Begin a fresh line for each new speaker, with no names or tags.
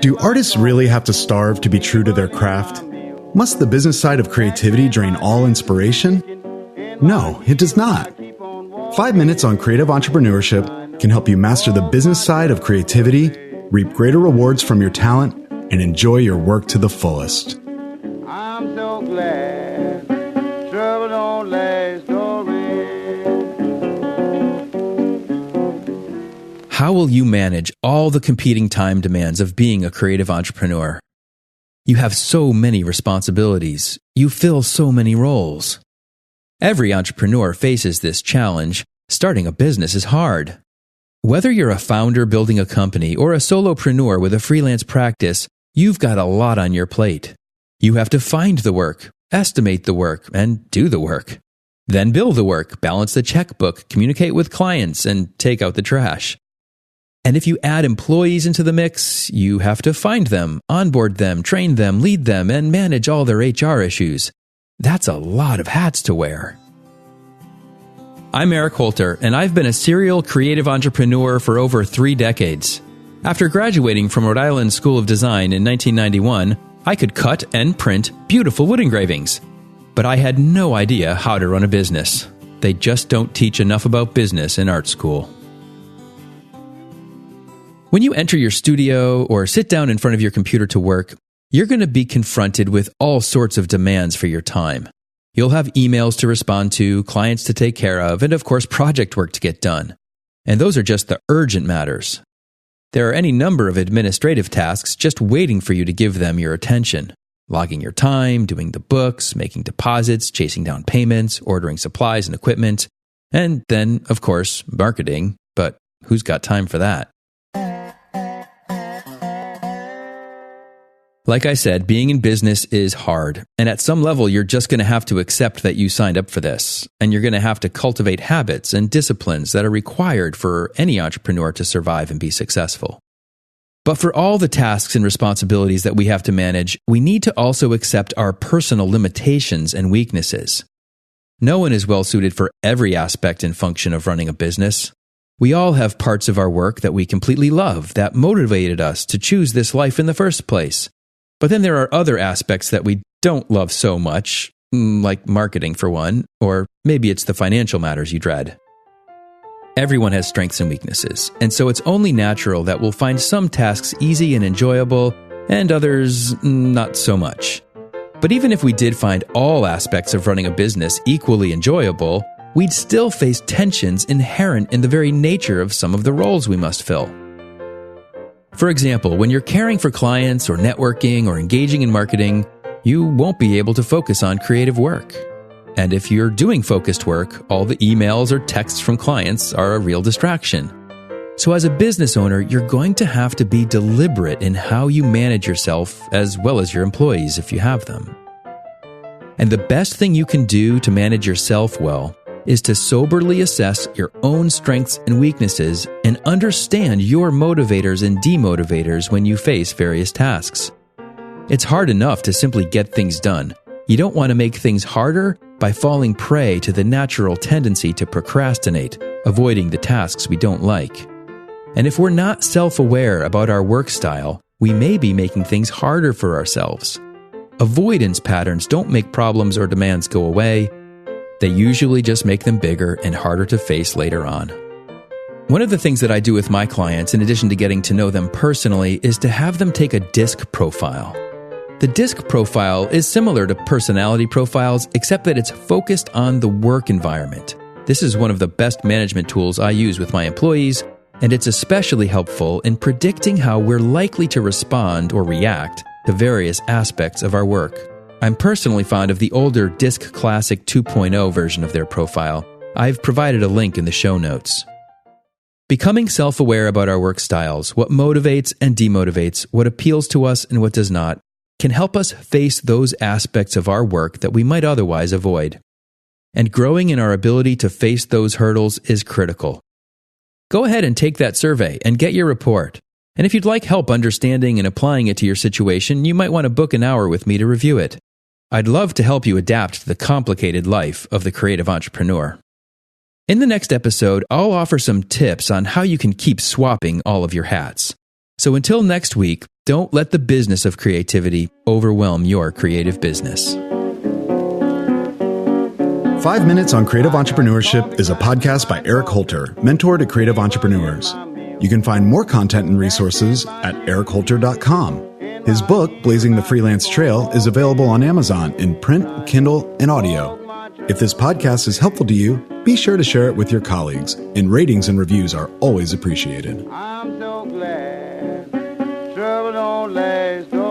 Do artists really have to starve to be true to their craft? Must the business side of creativity drain all inspiration? No, it does not. 5 minutes on creative entrepreneurship can help you master the business side of creativity, reap greater rewards from your talent, and enjoy your work to the fullest.
I'm so glad trouble don't last always.
How will you manage all the competing time demands of being a creative entrepreneur? You have so many responsibilities. You fill so many roles. Every entrepreneur faces this challenge. Starting a business is hard. Whether you're a founder building a company or a solopreneur with a freelance practice, you've got a lot on your plate. You have to find the work, estimate the work, and do the work. Then bill the work, balance the checkbook, communicate with clients, and take out the trash. And if you add employees into the mix, you have to find them, onboard them, train them, lead them, and manage all their HR issues. That's a lot of hats to wear. I'm Eric Holter, and I've been a serial creative entrepreneur for over 3 decades. After graduating from Rhode Island School of Design in 1991, I could cut and print beautiful wood engravings. But I had no idea how to run a business. They just don't teach enough about business in art school. When you enter your studio or sit down in front of your computer to work, you're going to be confronted with all sorts of demands for your time. You'll have emails to respond to, clients to take care of, and of course project work to get done. And those are just the urgent matters. There are any number of administrative tasks just waiting for you to give them your attention. Logging your time, doing the books, making deposits, chasing down payments, ordering supplies and equipment, and then, of course, marketing, but who's got time for that? Like I said, being in business is hard, and at some level you're just going to have to accept that you signed up for this, and you're going to have to cultivate habits and disciplines that are required for any entrepreneur to survive and be successful. But for all the tasks and responsibilities that we have to manage, we need to also accept our personal limitations and weaknesses. No one is well suited for every aspect and function of running a business. We all have parts of our work that we completely love, that motivated us to choose this life in the first place. But then there are other aspects that we don't love so much, like marketing for one, or maybe it's the financial matters you dread. Everyone has strengths and weaknesses, and so it's only natural that we'll find some tasks easy and enjoyable, and others not so much. But even if we did find all aspects of running a business equally enjoyable, we'd still face tensions inherent in the very nature of some of the roles we must fill. For example, when you're caring for clients or networking or engaging in marketing, you won't be able to focus on creative work. And if you're doing focused work, all the emails or texts from clients are a real distraction. So as a business owner, you're going to have to be deliberate in how you manage yourself as well as your employees if you have them. And the best thing you can do to manage yourself well is to soberly assess your own strengths and weaknesses and understand your motivators and demotivators when you face various tasks. It's hard enough to simply get things done. You don't want to make things harder by falling prey to the natural tendency to procrastinate, avoiding the tasks we don't like. And if we're not self-aware about our work style, we may be making things harder for ourselves. Avoidance patterns don't make problems or demands go away. They usually just make them bigger and harder to face later on. One of the things that I do with my clients, in addition to getting to know them personally, is to have them take a DISC profile. The DISC profile is similar to personality profiles, except that it's focused on the work environment. This is one of the best management tools I use with my employees, and it's especially helpful in predicting how we're likely to respond or react to various aspects of our work. I'm personally fond of the older DISC Classic 2.0 version of their profile. I've provided a link in the show notes. Becoming self-aware about our work styles, what motivates and demotivates, what appeals to us and what does not, can help us face those aspects of our work that we might otherwise avoid. And growing in our ability to face those hurdles is critical. Go ahead and take that survey and get your report. And if you'd like help understanding and applying it to your situation, you might want to book an hour with me to review it. I'd love to help you adapt to the complicated life of the creative entrepreneur. In the next episode, I'll offer some tips on how you can keep swapping all of your hats. So until next week, don't let the business of creativity overwhelm your creative business.
5 Minutes on Creative Entrepreneurship is a podcast by Eric Holter, mentor to creative entrepreneurs. You can find more content and resources at erichholter.com. His book, Blazing the Freelance Trail, is available on Amazon in print, Kindle, and audio. If this podcast is helpful to you, be sure to share it with your colleagues, and ratings and reviews are always appreciated.
I'm so glad trouble don't last.